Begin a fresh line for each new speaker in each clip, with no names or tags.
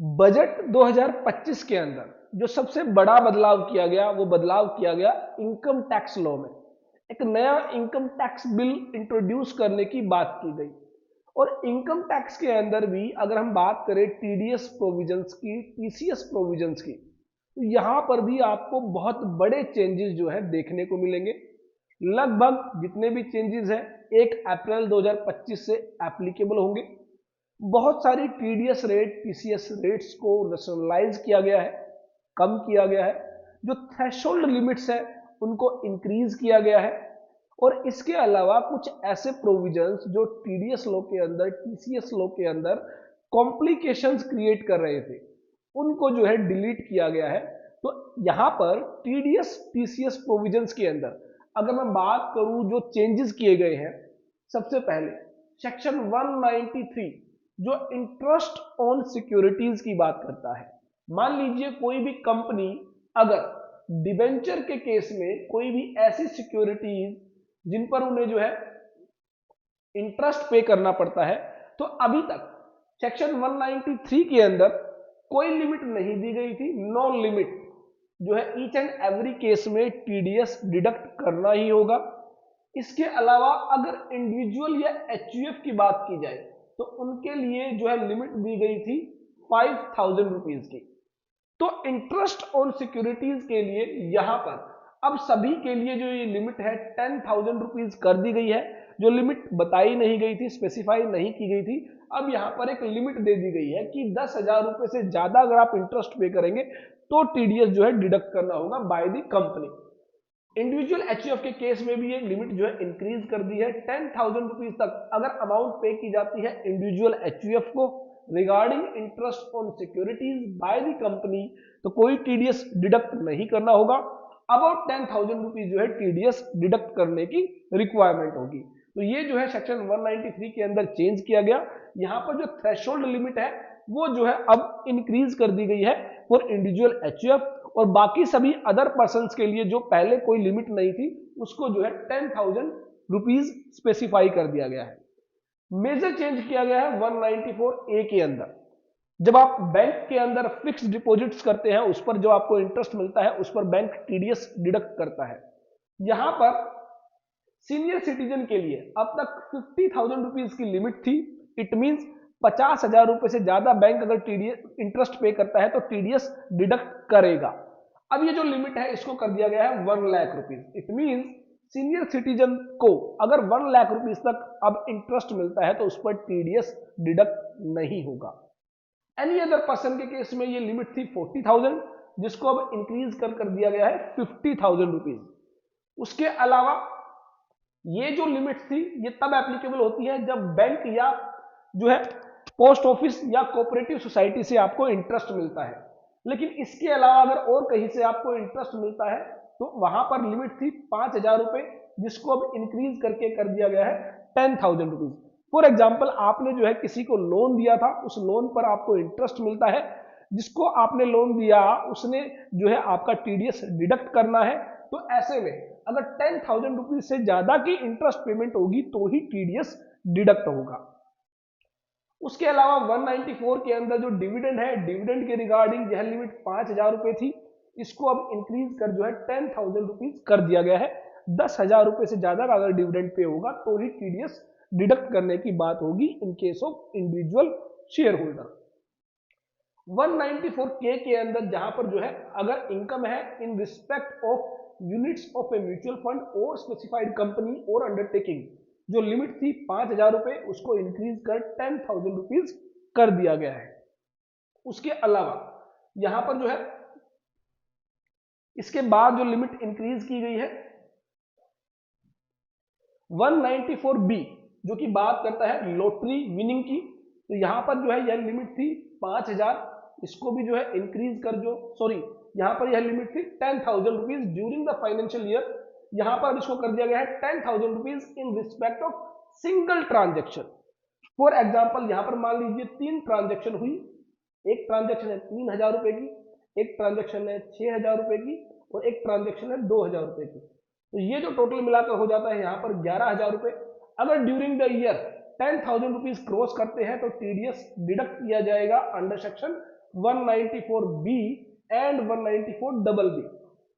Budget 2025 के अंदर जो सबसे बड़ा बदलाव किया गया वो बदलाव किया गया इनकम टैक्स लॉ में। एक नया इनकम टैक्स बिल इंट्रोड्यूस करने की बात की गई। और इनकम टैक्स के अंदर भी अगर हम बात करें टीडीएस प्रोविजंस की, टीसीएस प्रोविजंस की, तो यहां पर भी आपको बहुत बड़े चेंजेस जो है देखने को मिलेंगे। लगभग जितने भी चेंजेस हैं 1 अप्रैल 2025 से एप्लीकेबल होंगे। बहुत सारी टीडीएस रेट, टीसीएस रेट्स को रेशनलाइज किया गया है, कम किया गया है। जो थ्रेशोल्ड लिमिट्स है उनको इंक्रीज किया गया है। और इसके अलावा कुछ ऐसे प्रोविजंस जो टीडीएस लॉ के अंदर, टीसीएस लॉ के अंदर कॉम्प्लिकेशंस क्रिएट कर रहे थे, उनको जो है डिलीट किया गया है। तो यहां पर टीडीएस टीसीएस प्रोविजंस के अंदर अगर मैं बात करूं जो चेंजेस किए गए हैं, सबसे पहले सेक्शन 193 जो इंटरेस्ट ऑन सिक्योरिटीज की बात करता है। मान लीजिए कोई भी कंपनी अगर डिबेंचर के केस में कोई भी ऐसी सिक्योरिटीज जिन पर उन्हें जो है इंटरेस्ट पे करना पड़ता है, तो अभी तक सेक्शन 193 के अंदर कोई लिमिट नहीं दी गई थी। नो लिमिट जो है ईच एंड एवरी केस में टीडीएस डिडक्ट करना ही होगा। इसके अलावा अगर इंडिविजुअल या एचयूएफ की बात की जाए तो उनके लिए जो है लिमिट दी गई थी 5000 रुपीज की। तो इंटरेस्ट ऑन सिक्योरिटीज के लिए यहां पर अब सभी के लिए जो ये लिमिट है 10,000 रुपीज कर दी गई है। जो लिमिट बताई नहीं गई थी, स्पेसिफाई नहीं की गई थी, अब यहां पर एक लिमिट दे दी गई है कि 10,000 रुपए से ज्यादा अगर आप इंटरेस्ट पे करेंगे तो टीडीएस जो है डिडक्ट करना होगा by the company. Individual HUF के केस में भी ये लिमिट जो है इंक्रीज कर दी है। 10,000 रुपीज तक अगर अमाउंट पे की जाती है इंडिविजुअल एचयूएफ को regarding interest on securities by the company, तो कोई टीडीएस डिडक्ट नहीं करना होगा। अबाउट 10,000 रुपीज जो है टीडीएस डिडक्ट करने की रिक्वायरमेंट होगी। तो ये जो है सेक्शन 193 के अंदर चेंज किया गया। यहां पर जो थ्रेशोल्ड लिमिट है वो जो है अब इंक्रीज कर दी गई है फॉर इंडिविजुअल एचयूएफ, और बाकी सभी अदर पर्सन के लिए जो पहले कोई लिमिट नहीं थी उसको जो है 10,000 रुपीज स्पेसिफाई कर दिया गया है। मेजर चेंज किया गया है 194 ए के अंदर। जब आप बैंक के अंदर फिक्स डिपॉजिट्स करते हैं उस पर जो आपको इंटरेस्ट मिलता है उस पर बैंक टीडीएस डिडक्ट करता है। यहां पर सीनियर सिटीजन के लिए अब तक 50,000 रुपीज की लिमिट थी। इट मींस 50,000 रुपए से ज्यादा बैंक अगर टीडीएस इंटरेस्ट पे करता है तो टीडीएस डिडक्ट करेगा। अब ये जो लिमिट है इसको कर दिया गया है 1 lakh rupees. It means senior citizen को अगर 1 लाख रुपीज तक अब इंटरेस्ट मिलता है तो उस पर टीडीएस डिडक्ट नहीं होगा। एनी अदर पर्सन के केस में ये लिमिट थी 40,000 जिसको अब इंक्रीज कर दिया गया है 50,000 रुपीज। उसके अलावा ये जो लिमिट थी ये तब एप्लीकेबल होती है जब बैंक या जो है पोस्ट ऑफिस या कोऑपरेटिव सोसाइटी से आपको इंटरेस्ट मिलता है। लेकिन इसके अलावा अगर और कहीं से आपको इंटरेस्ट मिलता है तो वहां पर लिमिट थी 5,000 रुपए जिसको अब इंक्रीज करके कर दिया गया है 10,000 रुपीज। फॉर एग्जाम्पल आपने जो है किसी को लोन दिया था, उस लोन पर आपको इंटरेस्ट मिलता है, जिसको आपने लोन दिया उसने जो है आपका टीडीएस डिडक्ट करना है। तो ऐसे में अगर 10,000 रुपीज से ज्यादा की इंटरेस्ट पेमेंट होगी तो ही टीडीएस डिडक्ट होगा। उसके अलावा 194 के अंदर जो डिविडेंड है, डिविडेंड के रिगार्डिंग यह लिमिट 5,000 रुपए थी, इसको अब इंक्रीज कर जो है 10,000 रुपीज कर दिया गया है। 10,000 रुपए से ज्यादा अगर डिविडेंड पे होगा तो ही टीडीएस डिडक्ट करने की बात होगी इन case of individual share holder. 194 के अंदर जहां पर जो है अगर इनकम है in respect of units of a mutual fund और स्पेसिफाइड कंपनी और अंडरटेकिंग, जो लिमिट थी 5,000 रुपए उसको इंक्रीज कर 10,000 रुपीज कर दिया गया है। उसके अलावा यहां पर जो है इसके बाद जो लिमिट इंक्रीज की गई है 194 बी जो कि बात करता है लॉटरी विनिंग की, तो यहां पर जो है यह लिमिट थी 5,000, इसको भी जो है इंक्रीज कर जो यहां पर यह लिमिट थी 10,000 rupees during the financial year, यहां पर इसको कर दिया गया है 10,000 rupees in respect of single transaction. For example यहां पर मान लीजिए 3 ट्रांजेक्शन हुई, एक ट्रांजेक्शन है 3,000 रुपए की, एक ट्रांजेक्शन है 6,000 रुपए की और एक ट्रांजेक्शन है 2,000 रुपए की। तो ये जो टोटल मिलाकर हो जाता है यहां पर 11,000 रुपए। अगर during the year 10,000 rupees cross करते हैं तो टीडीएस डिडक्ट किया जाएगा under section 194B and 194BB।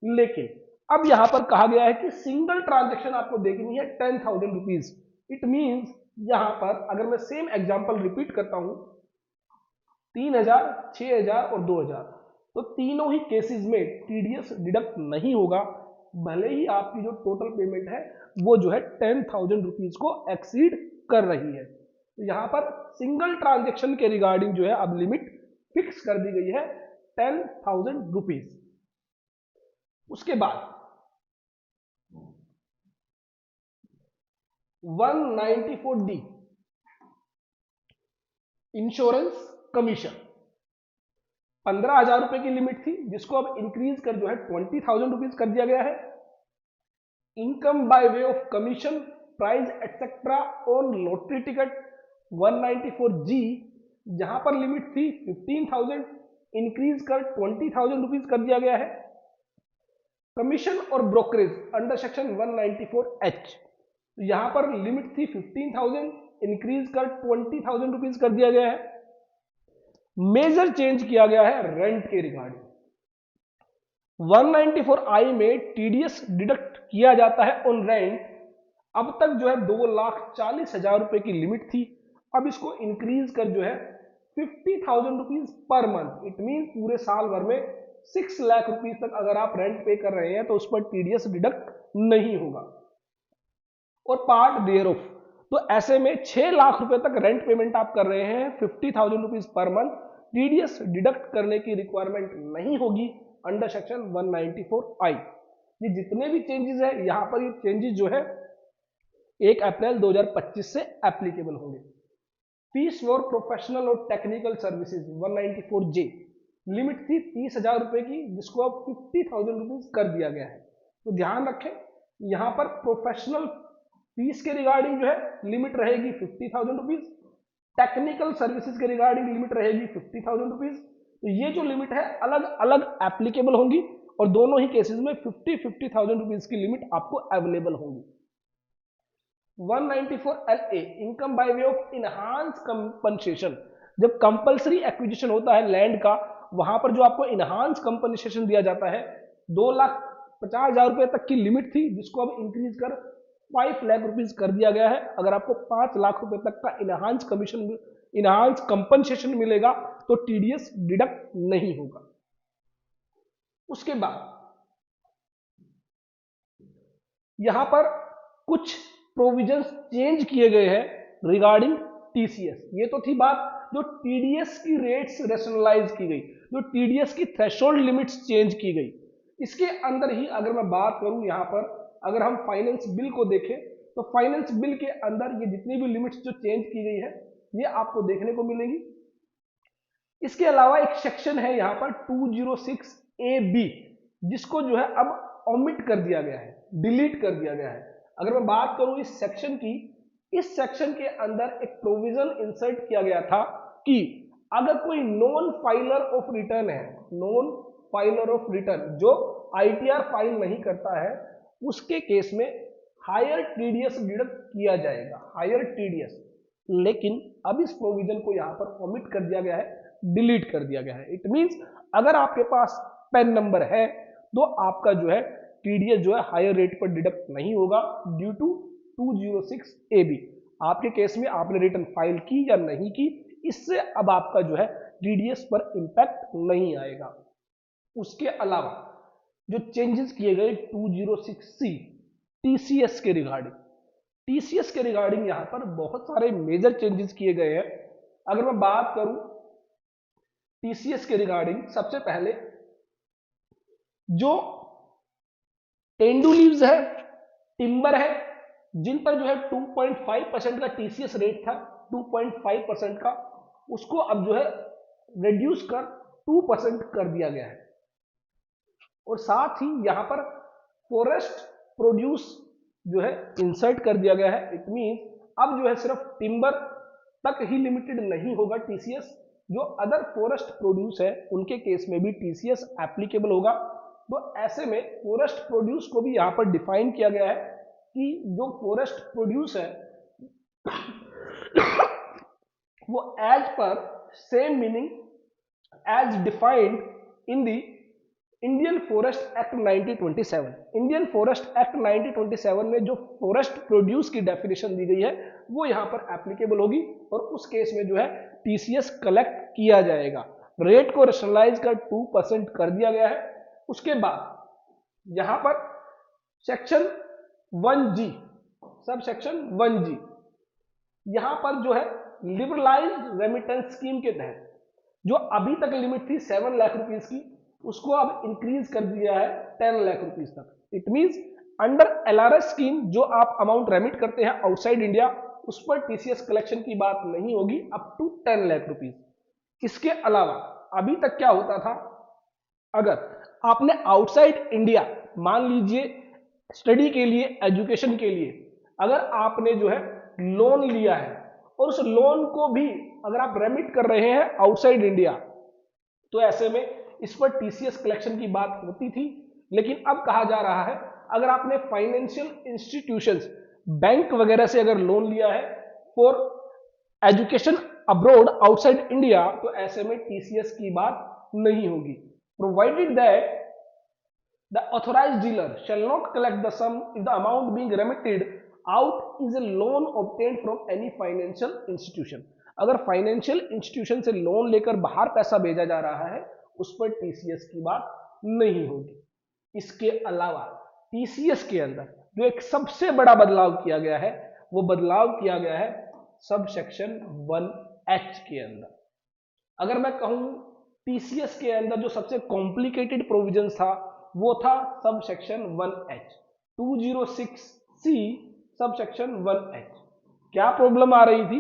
लेकिन अब यहां पर कहा गया है कि सिंगल ट्रांजेक्शन आपको देखनी है 10,000 रुपीज। इट मींस यहां पर अगर मैं सेम एग्जांपल रिपीट करता हूं 3,000, 6,000 और 2,000, तो तीनों ही केसेस में टीडीएस डिडक्ट नहीं होगा, भले ही आपकी जो टोटल पेमेंट है वो जो है 10,000 रुपीज को एक्सीड कर रही है। तो यहां पर सिंगल ट्रांजेक्शन के रिगार्डिंग जो है अब लिमिट फिक्स कर दी गई है 10,000 रुपीज। उसके बाद 194D इंश्योरेंस कमीशन 15,000 रुपए की लिमिट थी, जिसको अब इंक्रीज कर जो है 20,000 रुपीज कर दिया गया है। Income by way of commission, prize etcetera on lottery ticket 194G, जहां पर लिमिट थी 15,000, इंक्रीज कर 20,000 रुपीज कर दिया गया है। कमीशन और ब्रोकरेज अंडर सेक्शन 194H, यहां पर लिमिट थी 15,000, इंक्रीज कर 20,000 रुपीज कर दिया गया है। मेजर चेंज किया गया है रेंट के रिगार्डिंग। 194I में टीडीएस डिडक्ट किया जाता है ऑन रेंट। अब तक जो है 2,40,000 रुपए की लिमिट थी, अब इसको इंक्रीज कर जो है 50,000 rupees per month. It mean पूरे साल भर में 6 लाख रुपीज तक अगर आप रेंट पे कर रहे हैं तो उस पर टीडीएस डिडक्ट नहीं होगा। और पार्ट देयर ऑफ, तो ऐसे में 6 लाख रुपए तक रेंट पेमेंट आप कर रहे हैं, 50,000 rupees per month, TDS deduct करने की रिक्वायरमेंट नहीं होगी अंडर सेक्शन 194I। ये जितने भी चेंजेस है यहां पर, ये चेंजेस जो है 1 अप्रैल 2025 से एप्लीकेबल होंगे। फीस फॉर प्रोफेशनल और टेक्निकल सर्विसेज 194J, लिमिट थी 30,000 रुपए की, जिसको अब 50,000 रुपीज कर दिया गया है। तो ध्यान रखें यहां पर प्रोफेशनल फीस के रिगार्डिंग जो है लिमिट रहेगी 50,000 रुपीज, टेक्निकल सर्विसेज के रिगार्डिंग लिमिट रहेगी 50,000 रुपीज। तो ये जो लिमिट है अलग अलग एप्लीकेबल होंगी और दोनों ही केसेस में 50,000 रुपीज की लिमिट आपको अवेलेबल होंगी। 194LA income by way of enhance compensation, जब कंपलसरी एक्विजिशन होता है लैंड का, वहां पर जो आपको इनहांस कंपनसेशन दिया जाता है 2,50,000 रुपए तक की लिमिट थी, जिसको अब इंक्रीज कर 5 लाख रुपीज कर दिया गया है। अगर आपको 5 लाख रुपए तक का इनहांस कंपनसेशन मिलेगा तो टीडीएस डिडक्ट नहीं होगा। उसके बाद यहां पर कुछ प्रोविजंस चेंज किए गए हैं रिगार्डिंग टीसीएस। ये तो थी बात जो टीडीएस की रेट्स रैशनलाइज की गई, जो टीडीएस की थ्रेशोल्ड लिमिट्स चेंज की गई। इसके अंदर ही अगर मैं बात करूं, यहां पर अगर हम फाइनेंस बिल को देखें तो फाइनेंस बिल के अंदर ये जितनी भी लिमिट्स जो चेंज की गई है ये आपको देखने को मिलेगी। इसके अलावा एक सेक्शन है यहां पर 206AB, जिसको जो है अब ओमिट कर दिया गया है, डिलीट कर दिया गया है। अगर मैं बात करूं इस सेक्शन की, इस सेक्शन के अंदर एक प्रोविजन इंसर्ट किया गया था कि अगर कोई नॉन फाइलर ऑफ रिटर्न है, नॉन फाइलर ऑफ रिटर्न जो आईटीआर फाइल नहीं करता है, उसके केस में हायर टीडीएस डिडक्ट किया जाएगा, हायर टीडीएस। लेकिन अब इस प्रोविजन को यहां पर ओमिट कर दिया गया है, डिलीट कर दिया गया है। इट मींस अगर आपके पास पैन नंबर है तो आपका जो है टीडीएस जो है हायर रेट पर डिडक्ट नहीं होगा ड्यू टू 206AB। आपके केस में आपने रिटर्न फाइल की या नहीं की, इससे अब आपका जो है टीडीएस पर इंपैक्ट नहीं आएगा। उसके अलावा जो चेंजेस किए गए 206C टीसीएस के रिगार्डिंग, टीसीएस के रिगार्डिंग यहां पर बहुत सारे मेजर चेंजेस किए गए हैं। अगर मैं बात करूं टीसीएस के रिगार्डिंग, सबसे पहले जो टेंडू लीव्स है, टिम्बर है, जिन पर जो है 2.5% का टीसीएस रेट था, 2.5% का, उसको अब जो है रिड्यूस कर 2% कर दिया गया है। और साथ ही यहां पर फॉरेस्ट प्रोड्यूस जो है इंसर्ट कर दिया गया है। इट मींस अब जो है सिर्फ टिम्बर तक ही लिमिटेड नहीं होगा टीसीएस, जो अदर फॉरेस्ट प्रोड्यूस है उनके केस में भी टीसीएस एप्लीकेबल होगा। तो ऐसे में फॉरेस्ट प्रोड्यूस को भी यहां पर डिफाइन किया गया है कि जो फॉरेस्ट प्रोड्यूस है वो एज पर same meaning as defined in the Indian Forest Act 1927। Indian Forest Act 1927 में जो फॉरेस्ट प्रोड्यूस की डेफिनेशन दी गई है वो यहाँ पर एप्लीकेबल होगी और उस केस में जो है टीसीएस कलेक्ट किया जाएगा। रेट को रेशनलाइज कर 2% कर दिया गया है। उसके बाद यहां पर section 1G, sub section 1G, यहां पर जो है लिबरलाइज्ड रेमिटेंस स्कीम के तहत जो अभी तक लिमिट थी 7 लाख रुपीस की, उसको अब इंक्रीज कर दिया है 10 लाख रुपीस तक। It means under LRS scheme जो आप अमाउंट रेमिट करते हैं आउटसाइड इंडिया, उस पर टीसीएस कलेक्शन की बात नहीं होगी अप टू 10 लाख रुपीस। इसके अलावा अभी तक क्या होता था, अगर आपने आउटसाइड इंडिया मान लीजिए स्टडी के लिए, एजुकेशन के लिए, अगर आपने जो है लोन लिया है और उस लोन को भी अगर आप रेमिट कर रहे हैं आउटसाइड इंडिया, तो ऐसे में इस पर टीसीएस कलेक्शन की बात होती थी। लेकिन अब कहा जा रहा है अगर आपने फाइनेंशियल इंस्टीट्यूशंस, बैंक वगैरह से अगर लोन लिया है for education abroad outside India, तो ऐसे में टीसीएस की बात नहीं होगी। Provided that the authorised dealer shall not collect the sum if the amount being remitted out is a loan obtained from any financial institution. अगर फाइनेंशियल इंस्टीट्यूशन से loan लेकर बाहर पैसा भेजा जा रहा है उस पर टीसीएस की बात नहीं होगी। इसके अलावा टीसीएस के अंदर जो एक सबसे बड़ा बदलाव किया गया है वो बदलाव किया गया है सब सेक्शन 1H के अंदर। अगर मैं कहूं टीसीएस के अंदर जो सबसे कॉम्प्लिकेटेड प्रोविजन था वो था sub section 1H 206C sub section 1H। क्या प्रॉब्लम आ रही थी,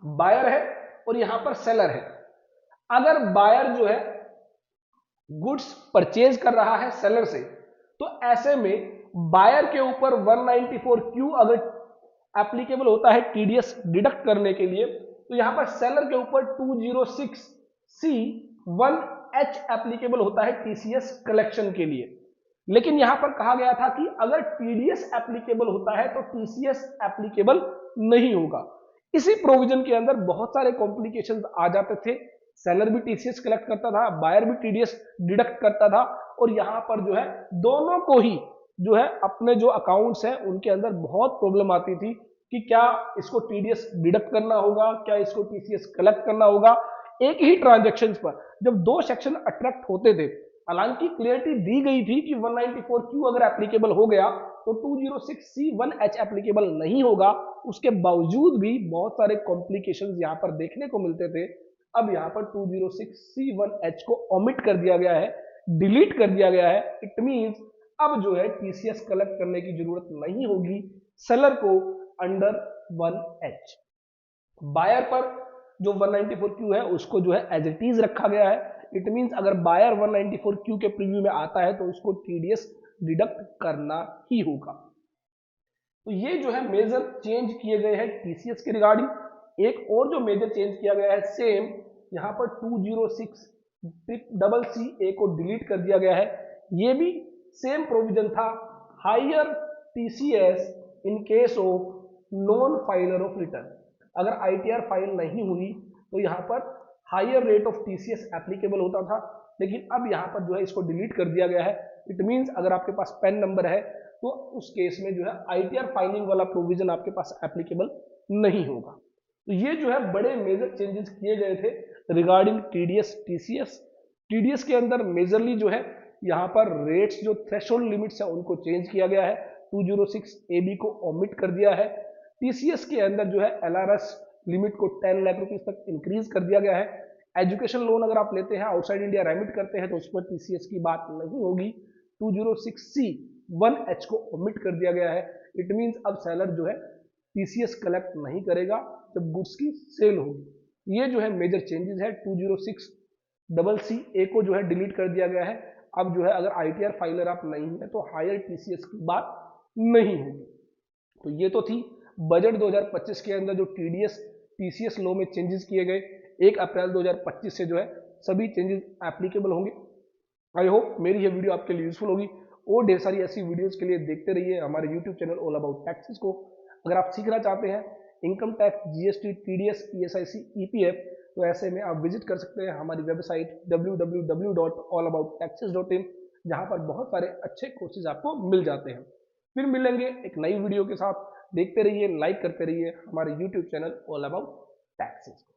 बायर है और यहां पर सेलर है। अगर बायर जो है गुड्स परचेज कर रहा है सेलर से, तो ऐसे में बायर के ऊपर 194Q अगर एप्लीकेबल होता है टीडीएस डिडक्ट करने के लिए, तो यहां पर सेलर के ऊपर 206C 1H एप्लीकेबल होता है टीसीएस कलेक्शन के लिए। लेकिन यहां पर कहा गया था कि अगर टीडीएस एप्लीकेबल होता है तो टीसीएस एप्लीकेबल नहीं होगा। इसी प्रोविजन के अंदर बहुत सारे कॉम्प्लिकेशंस आ जाते थे। सेलर भी टीसीएस कलेक्ट करता था, बायर भी टीडीएस डिडक्ट करता था, और यहां पर जो है दोनों को ही जो है अपने जो अकाउंट्स हैं उनके अंदर बहुत प्रॉब्लम आती थी कि क्या इसको टीडीएस डिडक्ट करना होगा, क्या इसको टीसीएस कलेक्ट करना होगा। एक ही ट्रांजैक्शंस पर जब दो सेक्शन अट्रैक्ट होते थे, हालांकि क्लियरिटी दी गई थी कि 194Q अगर एप्लीकेबल हो गया तो 206C 1H एप्लीकेबल नहीं होगा, उसके बावजूद भी बहुत सारे कॉम्प्लिकेशंस यहां पर देखने को मिलते थे। अब यहां पर 206C 1H को ओमिट कर दिया गया है, डिलीट कर दिया गया है। इट मींस अब जो है टीसीएस कलेक्ट करने की जरूरत नहीं होगी सेलर को अंडर 1H। बायर पर जो 194Q है उसको जो है एज इट इज रखा गया है। इट मींस अगर बायर 194Q के प्रीव्यू में आता है तो उसको टीडीएस डिडक्ट करना ही होगा। तो ये जो है मेजर चेंज किए गए हैं टीसीएस के रिगार्डिंग। एक और जो मेजर चेंज किया गया है सेम यहां पर 206CCA को डिलीट कर दिया गया है। ये भी सेम प्रोविजन था, higher TCS in case of non filer of return. अगर आईटीआर फाइल नहीं हुई तो यहां पर higher rate of TCS applicable होता था, लेकिन अब यहां पर जो है इसको डिलीट कर दिया गया है। इट मींस अगर आपके पास पैन नंबर है तो उस केस में जो है आईटीआर फाइलिंग वाला प्रोविजन आपके पास एप्लीकेबल नहीं होगा। तो ये जो है बड़े मेजर चेंजेस किए गए थे रिगार्डिंग टीडीएस टीसीएस। टीडीएस के अंदर मेजरली जो है यहाँ पर रेट्स जो थ्रेशोल्ड लिमिट्स है उनको चेंज किया गया है, 206AB को ओमिट कर दिया है। टीसीएस के अंदर जो है एलआरएस लिमिट को 10 लाख रुपीस तक इंक्रीज कर दिया गया है। एजुकेशन लोन अगर आप लेते हैं आउटसाइड इंडिया रेमिट करते हैं तो उस पर टीसीएस की बात नहीं होगी। 206C 1H को ओमिट कर दिया गया है। इट मींस अब सेलर जो है टीसीएस कलेक्ट नहीं करेगा जब गुड्स की सेल होगी। ये जो है मेजर चेंजेस है। 206CC को जो है डिलीट कर दिया गया है। अब जो है अगर आईटीआर फाइलर आप नहीं है तो हायर टीसीएस की बात नहीं होगी। तो ये तो थी बजट 2025 के अंदर जो टीडीएस टीसीएस लॉ में चेंजेस किए गए। 1 अप्रैल 2025 से जो है सभी चेंजेस एप्लीकेबल होंगे। आई होप मेरी ये वीडियो आपके लिए यूजफुल होगी और ढेर सारी ऐसी वीडियोस के लिए देखते रहिए हमारे YouTube channel all about taxes को। अगर आप सीखना चाहते हैं income tax, GST, TDS, ESIC, EPF तो ऐसे में आप विजिट कर सकते हैं हमारी वेबसाइट www.allabouttaxes.in, जहां पर बहुत सारे अच्छे कोर्सेज आपको मिल जाते हैं। फिर मिलेंगे एक नई वीडियो के साथ। देखते रहिए, लाइक करते रहिए हमारे YouTube channel all about taxes.